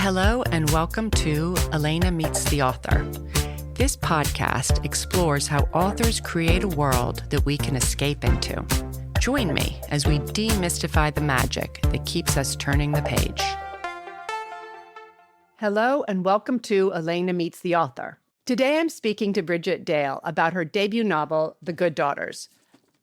Hello and welcome to Elena Meets the Author. This podcast explores how authors create a world that we can escape into. Join me as we demystify the magic that keeps us turning the page. Hello and welcome to Elena Meets the Author. Today I'm speaking to Brigitte Dale about her debut novel, The Good Daughters,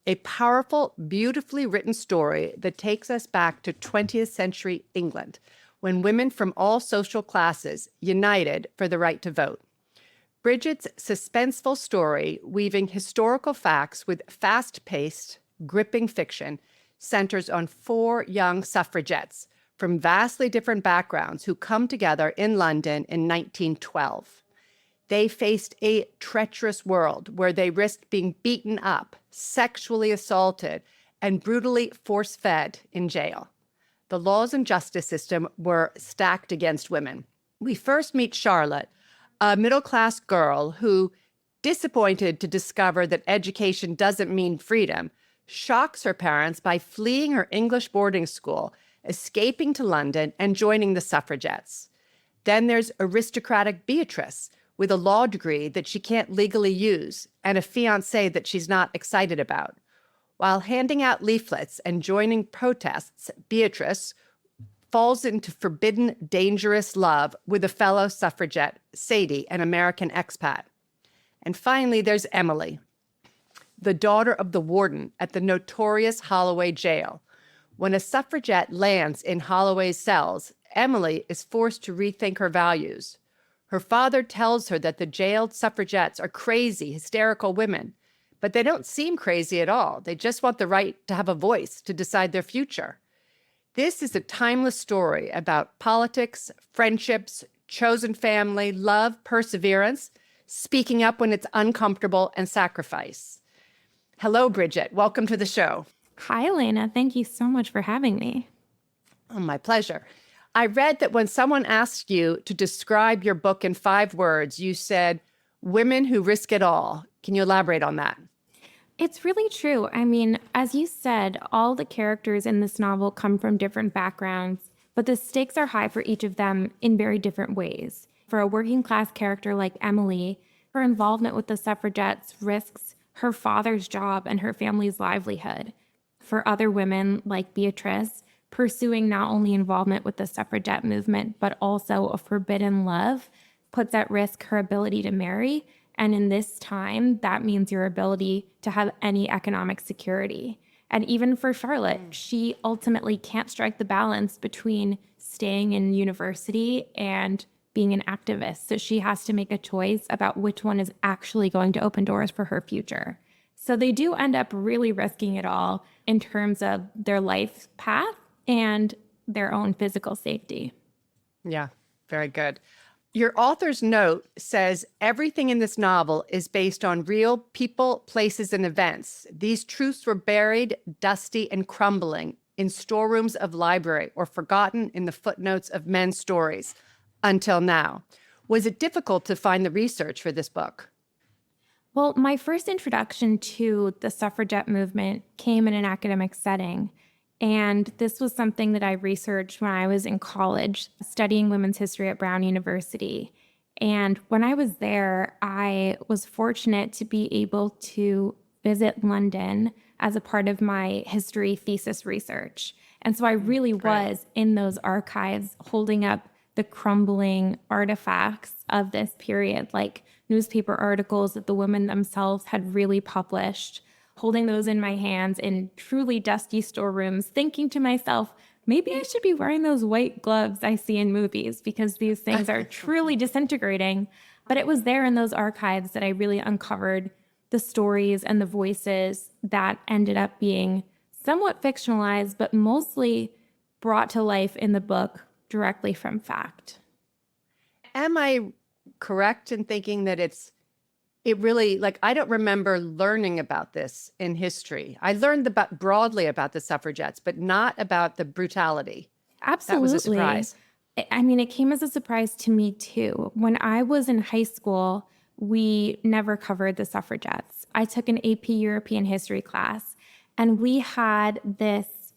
a powerful, beautifully written story that takes us back to 20th century England, when women from all social classes united for the right to vote. Brigitte's suspenseful story, weaving historical facts with fast-paced, gripping fiction, centers on four young suffragettes from vastly different backgrounds who come together in London in 1912. They faced a treacherous world where they risked being beaten up, sexually assaulted, and brutally force-fed in jail. The laws and justice system were stacked against women. We first meet Charlotte, a middle-class girl who, disappointed to discover that education doesn't mean freedom, shocks her parents by fleeing her English boarding school, escaping to London, and joining the suffragettes. Then there's aristocratic Beatrice, with a law degree that she can't legally use and a fiancé that she's not excited about. While handing out leaflets and joining protests, Beatrice falls into forbidden, dangerous love with a fellow suffragette, Sadie, an American expat. And finally, there's Emily, the daughter of the warden at the notorious Holloway jail. When a suffragette lands in Holloway's cells, Emily is forced to rethink her values. Her father tells her that the jailed suffragettes are crazy, hysterical women. But they don't seem crazy at all. They just want the right to have a voice, to decide their future. This is a timeless story about politics, friendships, chosen family, love, perseverance, speaking up when it's uncomfortable, and sacrifice. Hello, Brigitte. Welcome to the show. Hi, Elena. Thank you so much for having me. Oh, my pleasure. I read that when someone asked you to describe your book in 5 words, you said, women who risk it all. Can you elaborate on that? It's really true. I mean, as you said, all the characters in this novel come from different backgrounds, but the stakes are high for each of them in very different ways. For a working class character like Emily, her involvement with the suffragettes risks her father's job and her family's livelihood. For other women like Beatrice, pursuing not only involvement with the suffragette movement, but also a forbidden love puts at risk her ability to marry. And in this time, that means your ability to have any economic security. And even for Charlotte, she ultimately can't strike the balance between staying in university and being an activist. So she has to make a choice about which one is actually going to open doors for her future. So they do end up really risking it all in terms of their life path and their own physical safety. Yeah, very good. Your author's note says everything in this novel is based on real people, places, and events. These truths were buried, dusty, and crumbling in storerooms of library or forgotten in the footnotes of men's stories until now. Was it difficult to find the research for this book? Well, my first introduction to the suffragette movement came in an academic setting. And this was something that I researched when I was in college, studying women's history at Brown University. And when I was there, I was fortunate to be able to visit London as a part of my history thesis research. And so I really was in those archives holding up the crumbling artifacts of this period, like newspaper articles that the women themselves had really published, holding those in my hands in truly dusty storerooms, thinking to myself, maybe I should be wearing those white gloves I see in movies because these things are truly disintegrating. But it was there in those archives that I really uncovered the stories and the voices that ended up being somewhat fictionalized, but mostly brought to life in the book directly from fact. Am I correct in thinking that it really, like, I don't remember learning about this in history. I learned broadly about the suffragettes, but not about the brutality. Absolutely. That was a surprise. I mean, it came as a surprise to me, too. When I was in high school, we never covered the suffragettes. I took an AP European history class, and we had this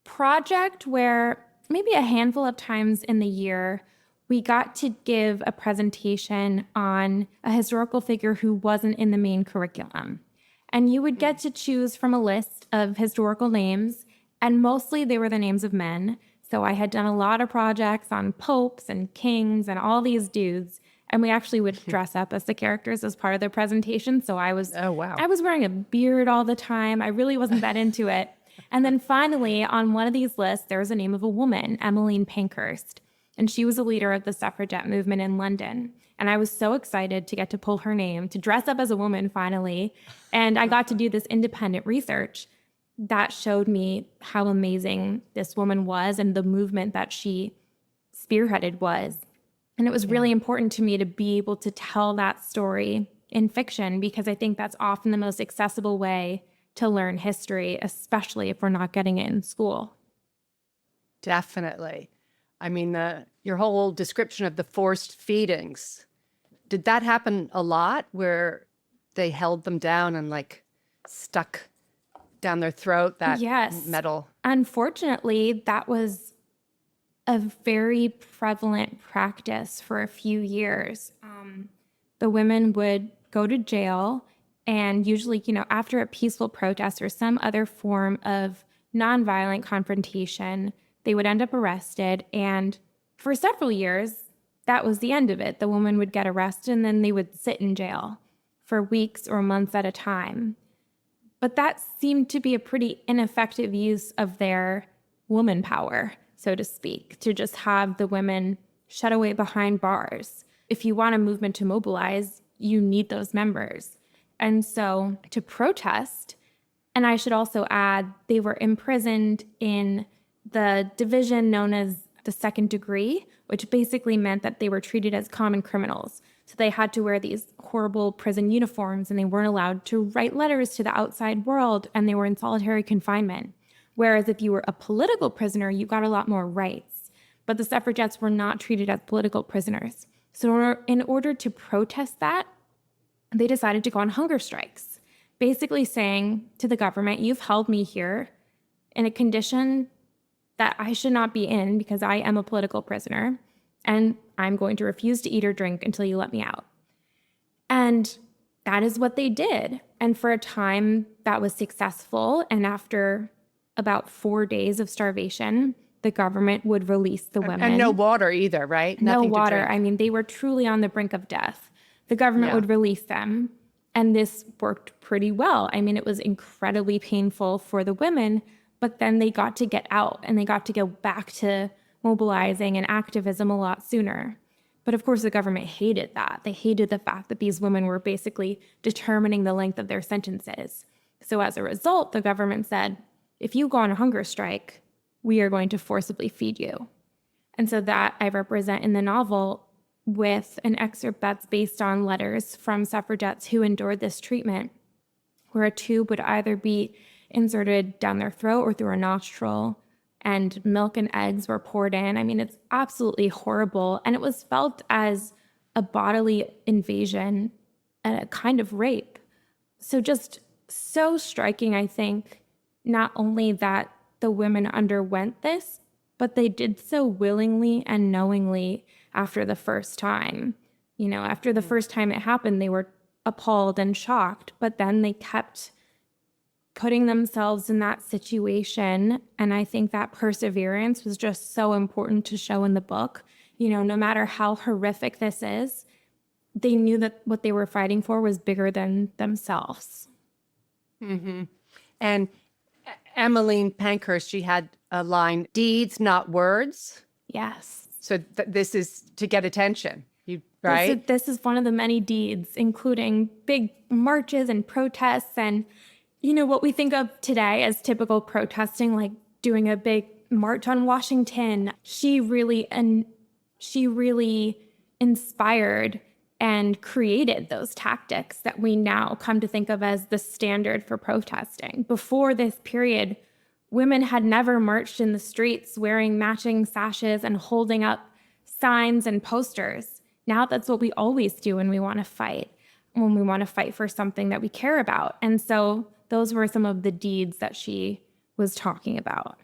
project where maybe a handful of times in the year, we got to give a presentation on a historical figure who wasn't in the main curriculum. And you would get to choose from a list of historical names, and mostly they were the names of men. So I had done a lot of projects on popes and kings and all these dudes, and we actually would dress up as the characters as part of the presentation. So Oh, wow. I was wearing a beard all the time. I really wasn't that into it. And then finally, on one of these lists, there was a name of a woman, Emmeline Pankhurst, and she was a leader of the suffragette movement in London. And I was so excited to get to pull her name, to dress up as a woman finally. And I got to do this independent research that showed me how amazing this woman was and the movement that she spearheaded was. And it was really important to me to be able to tell that story in fiction, because I think that's often the most accessible way to learn history, especially if we're not getting it in school. Definitely. I mean, your whole description of the forced feedings, did that happen a lot where they held them down and like stuck down their throat that Yes. metal? Unfortunately, that was a very prevalent practice for a few years. The women would go to jail, and usually, after a peaceful protest or some other form of nonviolent confrontation, they would end up arrested. And for several years, that was the end of it. The woman would get arrested, and then they would sit in jail for weeks or months at a time. But that seemed to be a pretty ineffective use of their woman power, so to speak, to just have the women shut away behind bars. If you want a movement to mobilize, you need those members. And so to protest, and I should also add, they were imprisoned in the division known as the second degree, which basically meant that they were treated as common criminals. So they had to wear these horrible prison uniforms, and they weren't allowed to write letters to the outside world, and they were in solitary confinement. Whereas if you were a political prisoner, you got a lot more rights. But the suffragettes were not treated as political prisoners. So in order to protest that, they decided to go on hunger strikes, basically saying to the government, you've held me here in a condition that I should not be in because I am a political prisoner, and I'm going to refuse to eat or drink until you let me out. And that is what they did. And for a time, that was successful. And after about 4 days of starvation, the government would release the women. And no water either, right? No Nothing water. to drink. I mean, they were truly on the brink of death. The government would release them. And this worked pretty well. I mean, it was incredibly painful for the women, but then they got to get out and they got to go back to mobilizing and activism a lot sooner. But of course, the government hated that. They hated the fact that these women were basically determining the length of their sentences. So as a result, the government said, if you go on a hunger strike, we are going to forcibly feed you. And so that I represent in the novel with an excerpt that's based on letters from suffragettes who endured this treatment, where a tube would either be inserted down their throat or through a nostril, and milk and eggs were poured in. I mean, it's absolutely horrible. And it was felt as a bodily invasion and a kind of rape. So just so striking, I think, not only that the women underwent this, but they did so willingly and knowingly after the first time. After the first time it happened, they were appalled and shocked, but then they kept putting themselves in that situation. And I think that perseverance was just so important to show in the book. No matter how horrific this is, they knew that what they were fighting for was bigger than themselves. Mm-hmm. And Emmeline Pankhurst, she had a line, deeds, not words. Yes. So this is to get attention, right? This is one of the many deeds, including big marches and protests and what we think of today as typical protesting, like doing a big march on Washington. She really inspired and created those tactics that we now come to think of as the standard for protesting. Before this period, women had never marched in the streets wearing matching sashes and holding up signs and posters. Now that's what we always do when we want to fight for something that we care about. And so those were some of the deeds that she was talking about.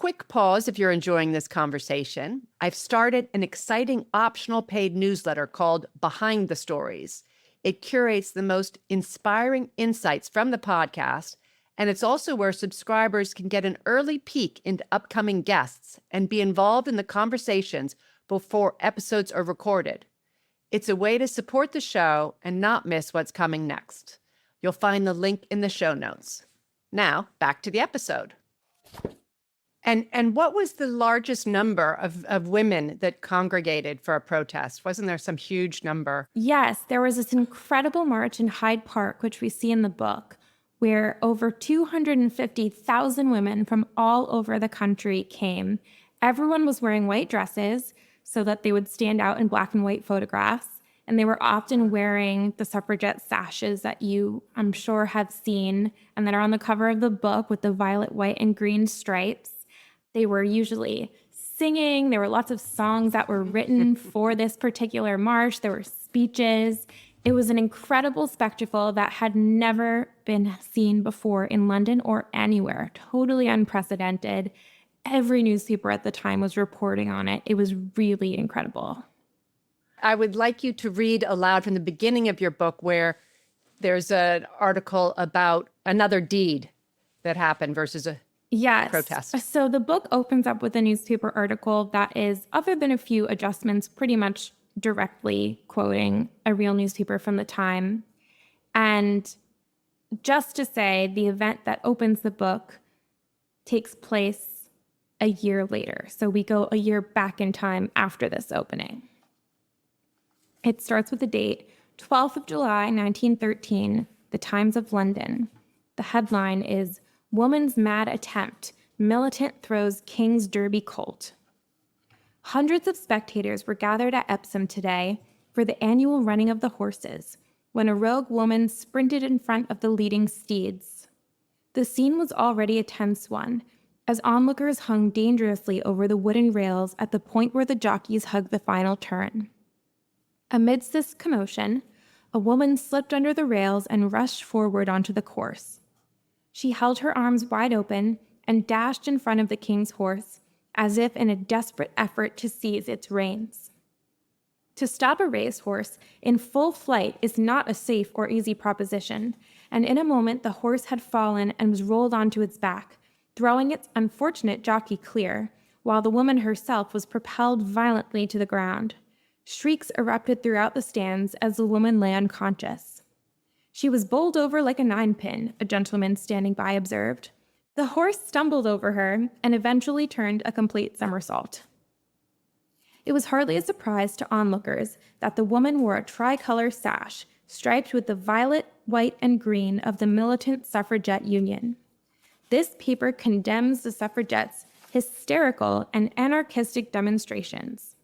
quick pause if you're enjoying this conversation. I've started an exciting optional paid newsletter called Behind the Stories. It curates the most inspiring insights from the podcast, and it's also where subscribers can get an early peek into upcoming guests and be involved in the conversations before episodes are recorded. It's a way to support the show and not miss what's coming next. You'll find the link in the show notes. Now, back to the episode. And what was the largest number of women that congregated for a protest? Wasn't there some huge number? Yes, there was this incredible march in Hyde Park, which we see in the book, where over 250,000 women from all over the country came. Everyone was wearing white dresses so that they would stand out in black and white photographs. And they were often wearing the suffragette sashes that you, I'm sure, have seen and that are on the cover of the book with the violet, white, and green stripes. They were usually singing. There were lots of songs that were written for this particular march. There were speeches. It was an incredible spectacle that had never been seen before in London or anywhere. Totally unprecedented. Every newspaper at the time was reporting on it. It was really incredible. I would like you to read aloud from the beginning of your book where there's an article about another deed that happened versus a protest. So the book opens up with a newspaper article that is, other than a few adjustments, pretty much directly quoting a real newspaper from the time. And just to say, the event that opens the book takes place a year later. So we go a year back in time after this opening. It starts with the date, 12th of July, 1913, the Times of London. The headline is, Woman's Mad Attempt, Militant Throws King's Derby Colt. Hundreds of spectators were gathered at Epsom today for the annual running of the horses, when a rogue woman sprinted in front of the leading steeds. The scene was already a tense one, as onlookers hung dangerously over the wooden rails at the point where the jockeys hugged the final turn. Amidst this commotion, a woman slipped under the rails and rushed forward onto the course. She held her arms wide open and dashed in front of the king's horse, as if in a desperate effort to seize its reins. To stop a racehorse in full flight is not a safe or easy proposition, and in a moment the horse had fallen and was rolled onto its back, throwing its unfortunate jockey clear, while the woman herself was propelled violently to the ground. Shrieks erupted throughout the stands as the woman lay unconscious. She was bowled over like a ninepin, a gentleman standing by observed. The horse stumbled over her and eventually turned a complete somersault. It was hardly a surprise to onlookers that the woman wore a tricolor sash striped with the violet, white, and green of the Militant Suffragette Union. This paper condemns the suffragettes' hysterical and anarchistic demonstrations.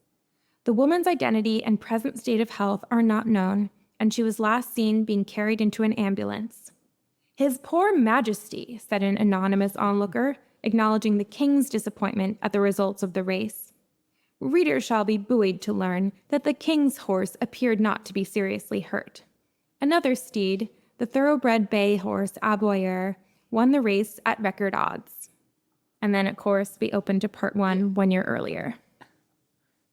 The woman's identity and present state of health are not known, and she was last seen being carried into an ambulance. His poor Majesty, said an anonymous onlooker, acknowledging the king's disappointment at the results of the race. Readers shall be buoyed to learn that the king's horse appeared not to be seriously hurt. Another steed, the thoroughbred bay horse Aboyer, won the race at record odds. And then, of course, we opened to part 1 year earlier.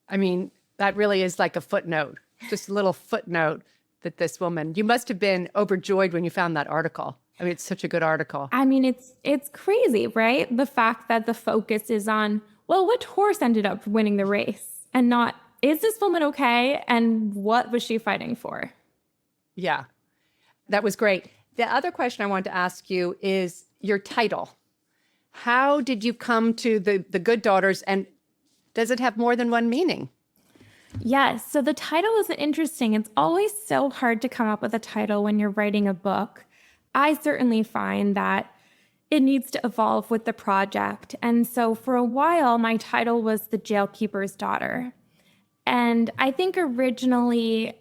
I mean, that really is like a footnote, just a little footnote that this woman, you must have been overjoyed when you found that article. I mean, it's such a good article. I mean, it's crazy, right? The fact that the focus is on, well, what horse ended up winning the race and not, is this woman okay? And what was she fighting for? Yeah, that was great. The other question I want to ask you is your title. How did you come to the Good Daughters, and does it have more than one meaning? Yes, so the title is interesting. It's always so hard to come up with a title when you're writing a book. I certainly find that it needs to evolve with the project. And so for a while, my title was The Jailkeeper's Daughter. And I think originally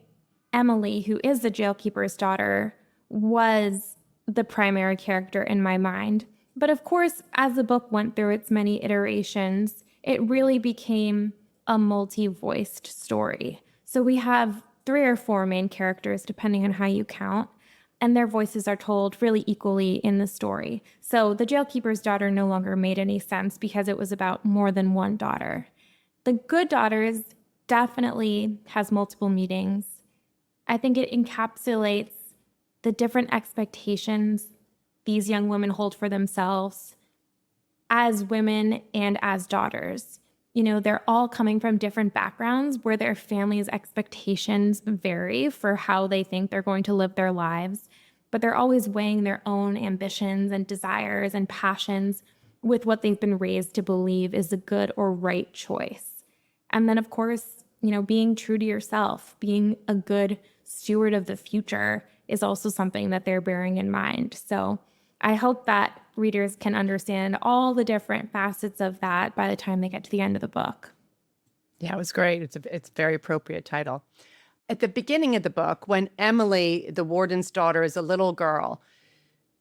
Emily, who is the jailkeeper's daughter, was the primary character in my mind. But of course, as the book went through its many iterations, it really became a multi-voiced story. So we have 3 or 4 main characters, depending on how you count. and their voices are told really equally in the story. So the jailkeeper's daughter no longer made any sense because it was about more than one daughter. The Good Daughters definitely has multiple meanings. I think it encapsulates the different expectations these young women hold for themselves as women and as daughters. You know, they're all coming from different backgrounds where their families' expectations vary for how they think they're going to live their lives, but they're always weighing their own ambitions and desires and passions with what they've been raised to believe is a good or right choice. And then, of course, you know, being true to yourself, being a good steward of the future is also something that they're bearing in mind. So I hope that readers can understand all the different facets of that by the time they get to the end of the book. Yeah, it was great. It's a very appropriate title. At the beginning of the book, when Emily, the warden's daughter, is a little girl,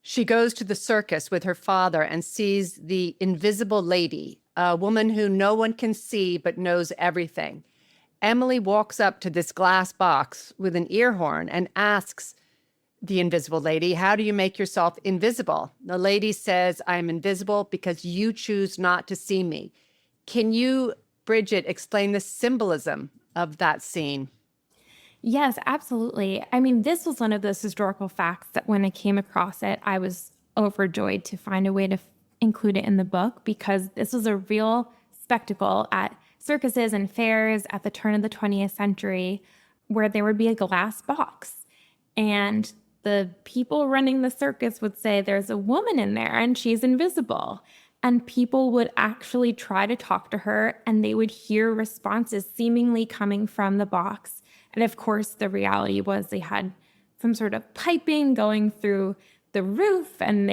she goes to the circus with her father and sees the invisible lady, a woman who no one can see but knows everything. Emily walks up to this glass box with an ear horn and asks the invisible lady, "How do you make yourself invisible?" The lady says, "I am invisible because you choose not to see me." Can you, Bridget, explain the symbolism of that scene? Yes, absolutely. I mean, this was one of those historical facts that when I came across it, I was overjoyed to find a way to include it in the book because this was a real spectacle at circuses and fairs at the turn of the 20th century where there would be a glass box. And the people running the circus would say, "There's a woman in there and she's invisible." And people would actually try to talk to her and they would hear responses seemingly coming from the box. And of course, the reality was they had some sort of piping going through the roof and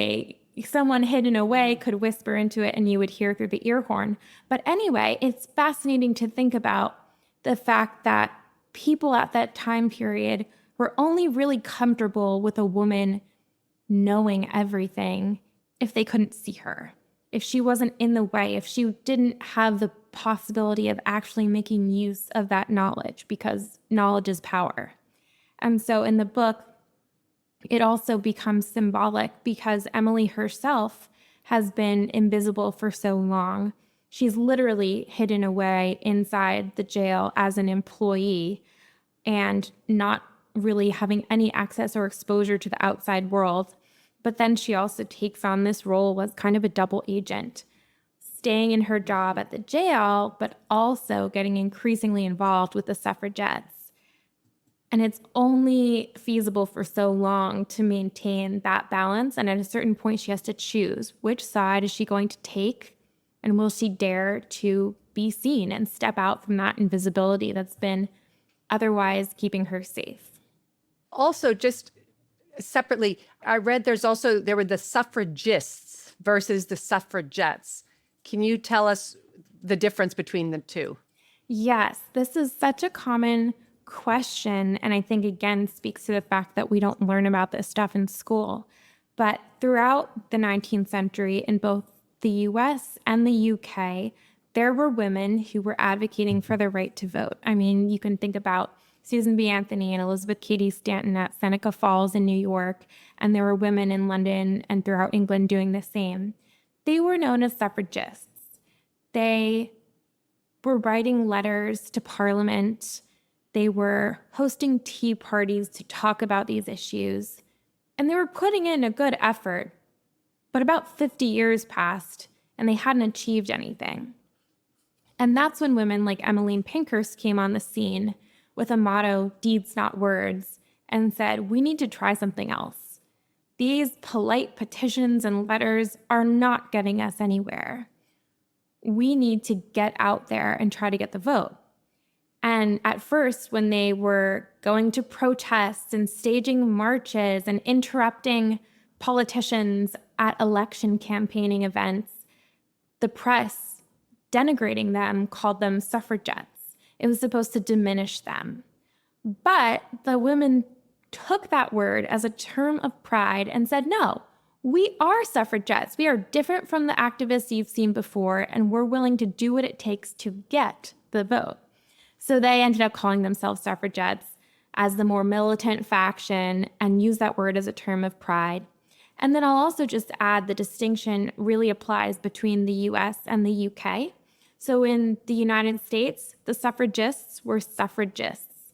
someone hidden away could whisper into it and you would hear through the ear horn. But anyway, it's fascinating to think about the fact that people at that time period were only really comfortable with a woman knowing everything if they couldn't see her, if she wasn't in the way, if she didn't have the possibility of actually making use of that knowledge, because knowledge is power. And so in the book, it also becomes symbolic because Emily herself has been invisible for so long. She's literally hidden away inside the jail as an employee and not really having any access or exposure to the outside world. But then she also takes on this role as kind of a double agent, staying in her job at the jail, but also getting increasingly involved with the suffragettes. And it's only feasible for so long to maintain that balance. And at a certain point, she has to choose which side is she going to take, and will she dare to be seen and step out from that invisibility that's been otherwise keeping her safe. Also, just separately, I read there were the suffragists versus the suffragettes. Can you tell us the difference between the two? Yes, this is such a common question. And I think, again, speaks to the fact that we don't learn about this stuff in school. But throughout the 19th century, in both the US and the UK, there were women who were advocating for the right to vote. I mean, you can think about Susan B. Anthony and Elizabeth Cady Stanton at Seneca Falls in New York, and there were women in London and throughout England doing the same. They were known as suffragists. They were writing letters to Parliament. They were hosting tea parties to talk about these issues, and they were putting in a good effort. But about 50 years passed, and they hadn't achieved anything. And that's when women like Emmeline Pankhurst came on the scene with a motto, "Deeds, not words," and said, we need to try something else. These polite petitions and letters are not getting us anywhere. We need to get out there and try to get the vote. And at first, when they were going to protests and staging marches and interrupting politicians at election campaigning events, the press, denigrating them, called them suffragettes. It was supposed to diminish them. But the women took that word as a term of pride and said, no, we are suffragettes. We are different from the activists you've seen before, and we're willing to do what it takes to get the vote. So they ended up calling themselves suffragettes. as the more militant faction and use that word as a term of pride. And then I'll also just add the distinction really applies between the US and the UK. So in the United States, the suffragists were suffragists,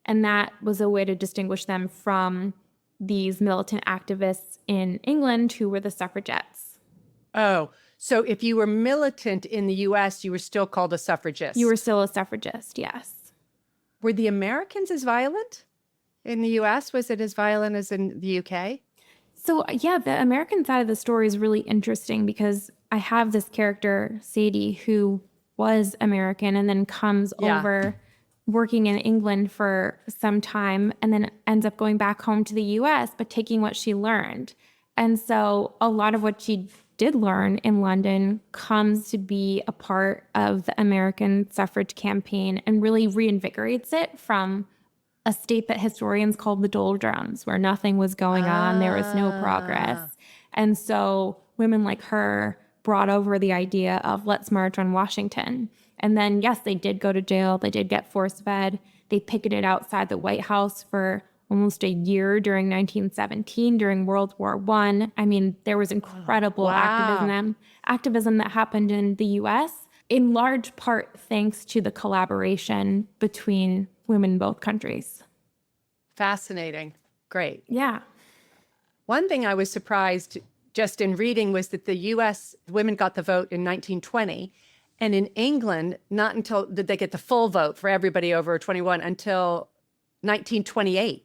and that was a way to distinguish them from these militant activists in England who were the suffragettes. Oh, so if you were militant in the US, you were still called a suffragist. You were still a suffragist, yes. Were the Americans as violent in the US? Was it as violent as in the UK? So, yeah, the American side of the story is really interesting because I have this character, Sadie, who was American and then comes over working in England for some time and then ends up going back home to the US, but taking what she learned. And so a lot of what she did learn in London comes to be a part of the American suffrage campaign and really reinvigorates it from a state that historians called the doldrums, where nothing was going on, there was no progress. And so women like her brought over the idea of let's march on Washington. And then, yes, they did go to jail. They did get force-fed. They picketed outside the White House for almost a year during 1917, during World War I. I mean, there was incredible activism that happened in the U.S., in large part thanks to the collaboration between women in both countries. Fascinating. Great. Yeah. One thing I was surprised just in reading was that the U.S. women got the vote in 1920. And in England, not until did they get the full vote for everybody over 21 until 1928.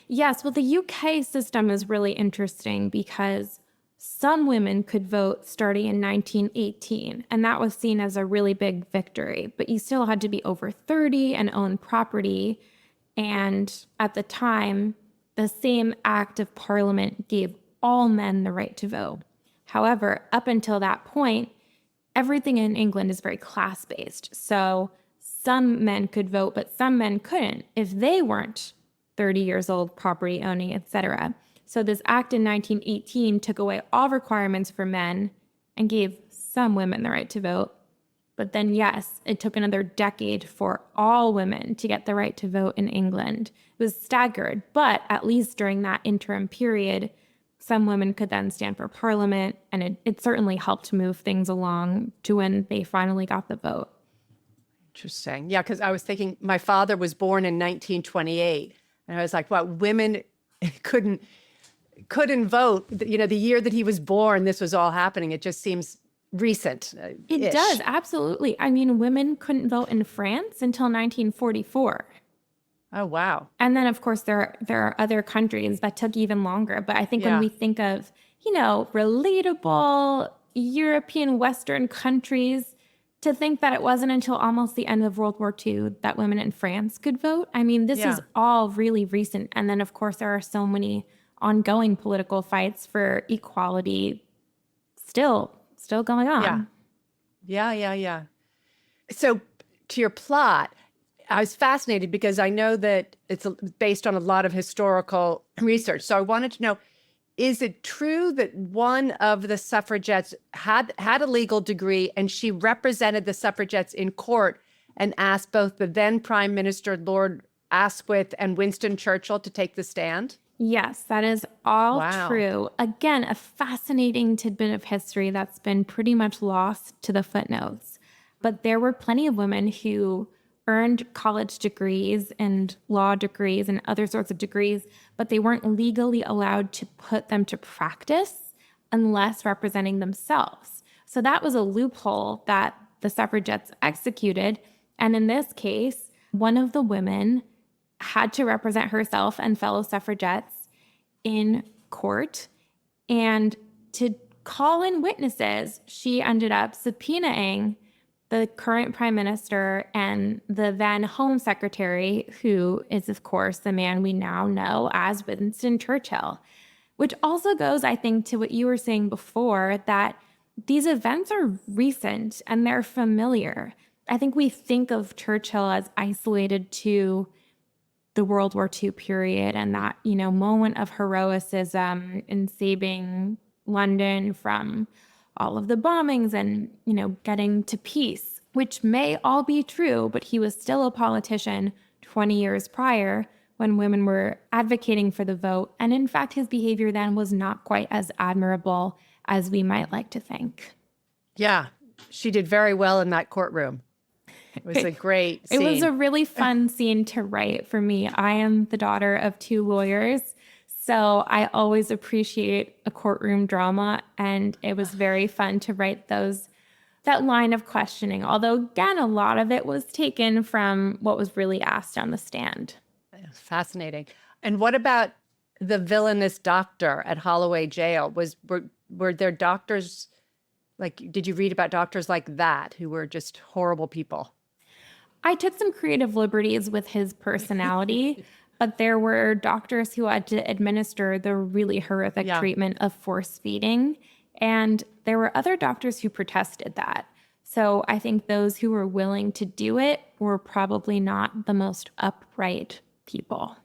Yes, well, the UK system is really interesting because some women could vote starting in 1918, and that was seen as a really big victory. But you still had to be over 30 and own property. And at the time, the same act of parliament gave all men the right to vote. However, up until that point, everything in England is very class-based. So some men could vote, but some men couldn't if they weren't 30 years old, property owning, etc. So this act in 1918 took away all requirements for men and gave some women the right to vote. But then, yes, it took another decade for all women to get the right to vote in England. It was staggered, but at least during that interim period, some women could then stand for parliament, and it certainly helped move things along to when they finally got the vote. Interesting. Yeah, because I was thinking my father was born in 1928, and I was like, well, women couldn't vote. You know, the year that he was born, this was all happening. It just seems recent. It does, absolutely. I mean, women couldn't vote in France until 1944. Oh, wow. And then, of course, there are other countries that took even longer. But I think when we think of, relatable European Western countries, to think that it wasn't until almost the end of World War II that women in France could vote. I mean, this is all really recent. And then, of course, there are so many ongoing political fights for equality still going on. Yeah. So to your plot, I was fascinated because I know that it's based on a lot of historical research. So I wanted to know, is it true that one of the suffragettes had a legal degree and she represented the suffragettes in court and asked both the then Prime Minister, Lord Asquith, and Winston Churchill to take the stand? Yes, that is all true. Again, a fascinating tidbit of history that's been pretty much lost to the footnotes. But there were plenty of women who earned college degrees and law degrees and other sorts of degrees, but they weren't legally allowed to put them to practice unless representing themselves. So that was a loophole that the suffragettes executed. And in this case, one of the women had to represent herself and fellow suffragettes in court. And to call in witnesses, she ended up subpoenaing the current prime minister and the then home secretary, who is, of course, the man we now know as Winston Churchill, which also goes, I think, to what you were saying before, that these events are recent and they're familiar. I think we think of Churchill as isolated to the World War II period and that, moment of heroicism in saving London from all of the bombings and, getting to peace, which may all be true, but he was still a politician 20 years prior when women were advocating for the vote. And in fact, his behavior then was not quite as admirable as we might like to think. Yeah, she did very well in that courtroom. It was a great scene. It was a really fun scene to write for me. I am the daughter of 2 lawyers, so I always appreciate a courtroom drama, and it was very fun to write that line of questioning. Although, again, a lot of it was taken from what was really asked on the stand. Fascinating. And what about the villainous doctor at Holloway Jail? Were there doctors, did you read about doctors like that who were just horrible people? I took some creative liberties with his personality, but there were doctors who had to administer the really horrific treatment of force feeding. And there were other doctors who protested that. So I think those who were willing to do it were probably not the most upright people.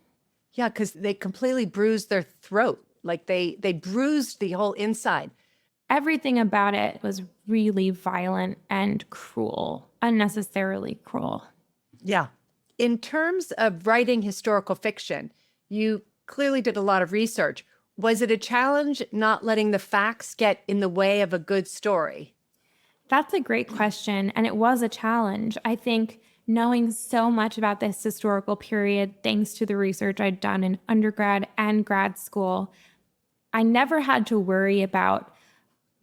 Yeah, because they completely bruised their throat. They bruised the whole inside. Everything about it was really violent and cruel, unnecessarily cruel. Yeah. In terms of writing historical fiction, you clearly did a lot of research. Was it a challenge not letting the facts get in the way of a good story? That's a great question, and it was a challenge. I think knowing so much about this historical period, thanks to the research I'd done in undergrad and grad school, I never had to worry about,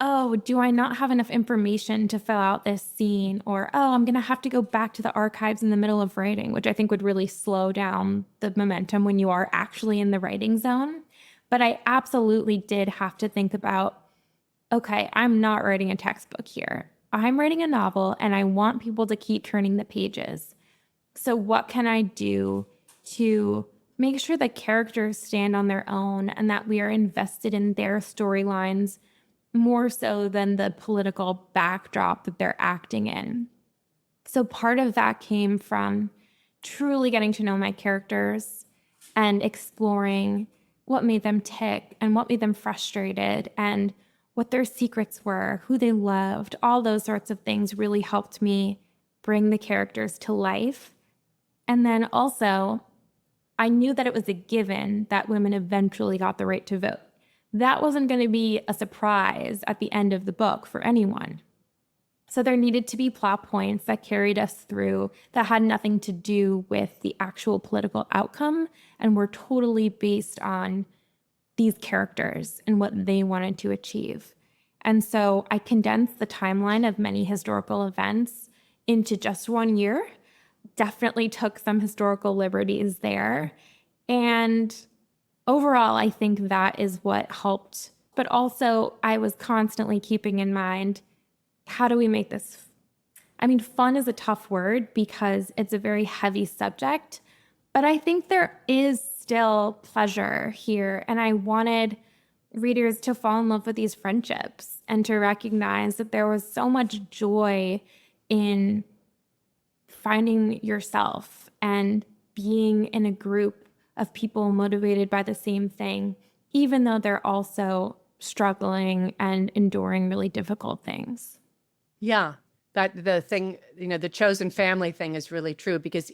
oh, do I not have enough information to fill out this scene? Or, oh, I'm going to have to go back to the archives in the middle of writing, which I think would really slow down the momentum when you are actually in the writing zone. But I absolutely did have to think about, okay, I'm not writing a textbook here. I'm writing a novel and I want people to keep turning the pages. So what can I do to make sure that characters stand on their own and that we are invested in their storylines more so than the political backdrop that they're acting in? So part of that came from truly getting to know my characters and exploring what made them tick and what made them frustrated and what their secrets were, who they loved. All those sorts of things really helped me bring the characters to life. And then also, I knew that it was a given that women eventually got the right to vote. That wasn't going to be a surprise at the end of the book for anyone. So there needed to be plot points that carried us through that had nothing to do with the actual political outcome and were totally based on these characters and what they wanted to achieve. And so I condensed the timeline of many historical events into just 1 year. Definitely took some historical liberties there. And overall, I think that is what helped. But also, I was constantly keeping in mind, how do we make this? I mean, fun is a tough word because it's a very heavy subject, but I think there is still pleasure here. And I wanted readers to fall in love with these friendships and to recognize that there was so much joy in finding yourself and being in a group of people motivated by the same thing, even though they're also struggling and enduring really difficult things. Yeah, that the thing, the chosen family thing is really true because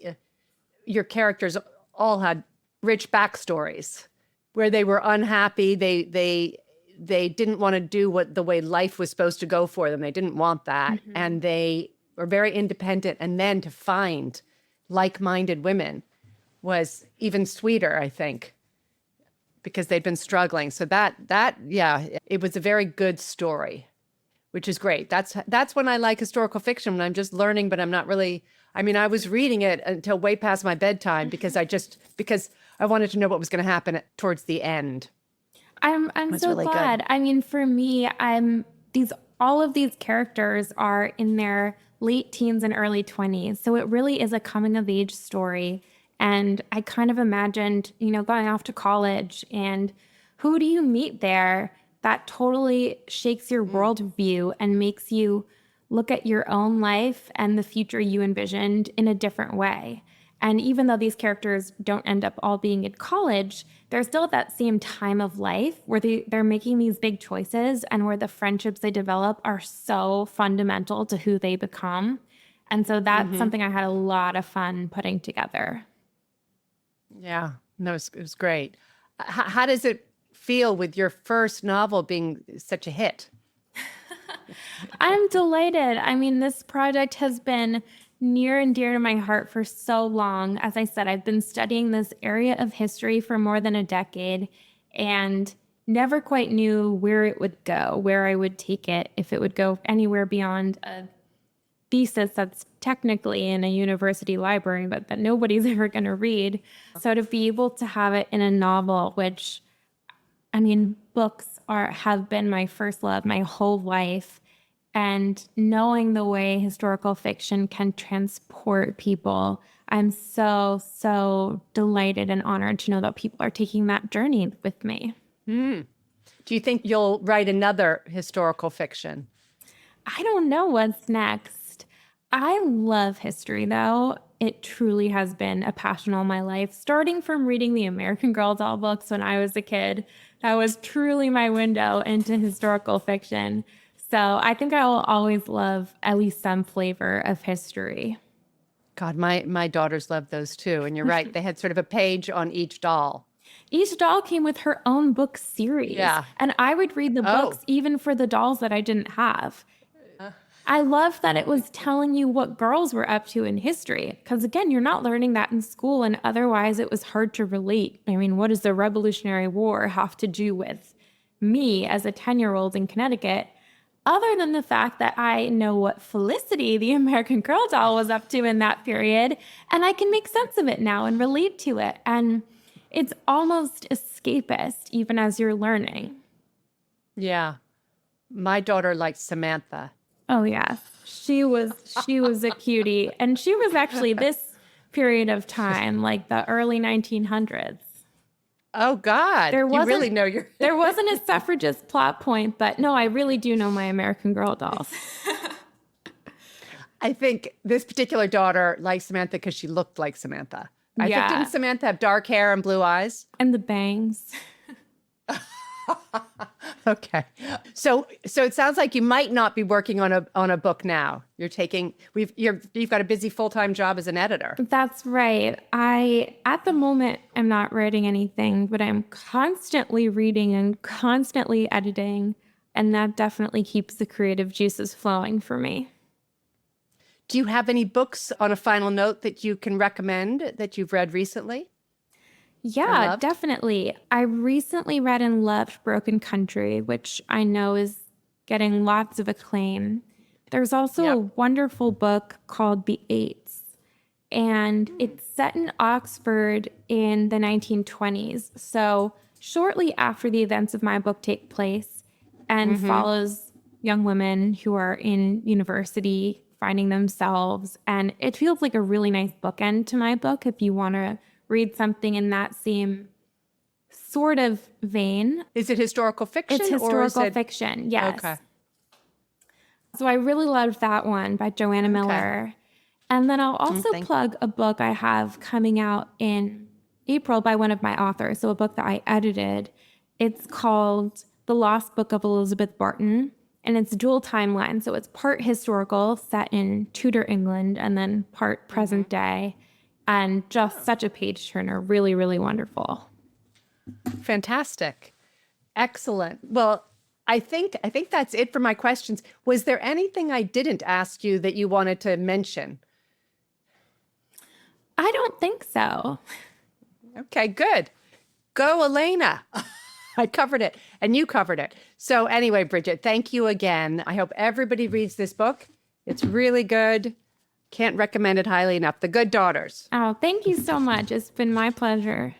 your characters all had rich backstories where they were unhappy. They didn't want to do the way life was supposed to go for them. They didn't want that. Mm-hmm. And they were very independent. And then to find like-minded women was even sweeter, I think, because they'd been struggling. So it was a very good story, which is great. That's when I like historical fiction, when I'm just learning, but I'm not really, I was reading it until way past my bedtime because I wanted to know what was going to happen towards the end. I'm so really glad. Good. For me, all of these characters are in their late teens and early 20s. So it really is a coming of age story. And I kind of imagined, going off to college and who do you meet there that totally shakes your worldview and makes you look at your own life and the future you envisioned in a different way. And even though these characters don't end up all being in college, they're still at that same time of life where they're making these big choices and where the friendships they develop are so fundamental to who they become. And so that's something I had a lot of fun putting together. Yeah, no, it was great. How does it feel with your first novel being such a hit? I'm delighted. I mean, this project has been near and dear to my heart for so long. As I said, I've been studying this area of history for more than a decade and never quite knew where it would go, where I would take it, if it would go anywhere beyond a thesis that's technically in a university library, but that nobody's ever going to read. So to be able to have it in a novel, which, I mean, books have been my first love my whole life. And knowing the way historical fiction can transport people, I'm so, so delighted and honored to know that people are taking that journey with me. Do you think you'll write another historical fiction? I don't know what's next. I love history, though. It truly has been a passion all my life, starting from reading the American Girl doll books when I was a kid. That was truly my window into historical fiction. So I think I will always love at least some flavor of history. God, my daughters love those too. And you're right, they had sort of a page on each doll. Each doll came with her own book series. Yeah. And I would read the books even for the dolls that I didn't have. I love that it was telling you what girls were up to in history. Because again, you're not learning that in school, and otherwise it was hard to relate. I mean, what does the Revolutionary War have to do with me as a 10-year-old in Connecticut? Other than the fact that I know what Felicity, the American Girl doll, was up to in that period, and I can make sense of it now and relate to it. And it's almost escapist, even as you're learning. Yeah. My daughter likes Samantha. Oh, yeah. She was a cutie. And she was actually this period of time, like the early 1900s. Oh, God. You really know your... There wasn't a suffragist plot point, but no, I really do know my American Girl dolls. I think this particular daughter likes Samantha because she looked like Samantha. I think, didn't Samantha have dark hair and blue eyes? And the bangs. Okay. So it sounds like you might not be working on a book now. You've got a busy full-time job as an editor. That's right. I at the moment am not writing anything, but I'm constantly reading and constantly editing, and that definitely keeps the creative juices flowing for me. Do you have any books on a final note that you can recommend that you've read recently? Yeah, definitely. I recently read and loved Broken Country, which I know is getting lots of acclaim. There's also a wonderful book called The Eights, and it's set in Oxford in the 1920s. So shortly after the events of my book take place, and follows young women who are in university finding themselves. And it feels like a really nice bookend to my book if you want to read something in that same sort of vein. Is it historical fiction? It's historical fiction, yes. Okay. So I really loved that one by Joanna Miller. And then I'll also plug a book I have coming out in April by one of my authors, so a book that I edited. It's called The Lost Book of Elizabeth Barton, and it's dual timeline. So it's part historical, set in Tudor England, and then part present day. And just such a page turner, really, really wonderful. Fantastic. Excellent. Well, I think that's it for my questions. Was there anything I didn't ask you that you wanted to mention? I don't think so. Okay, good. Go, Elena. I covered it, and you covered it. So anyway, Brigitte, thank you again. I hope everybody reads this book. It's really good. Can't recommend it highly enough. The Good Daughters. Oh, thank you so much. It's been my pleasure.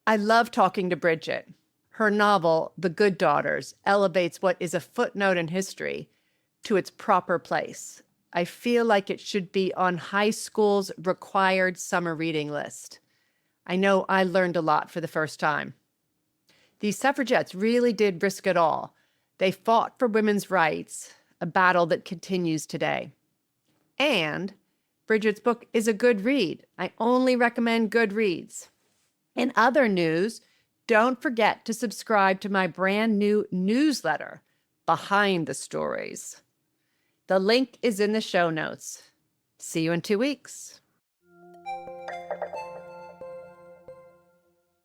I love talking to Brigitte. Her novel, The Good Daughters, elevates what is a footnote in history to its proper place. I feel like it should be on high school's required summer reading list. I know I learned a lot for the first time. These suffragettes really did risk it all. They fought for women's rights, a battle that continues today. And Brigitte's book is a good read. I only recommend good reads. In other news, don't forget to subscribe to my brand new newsletter, Behind the Stories. The link is in the show notes. See you in 2 weeks.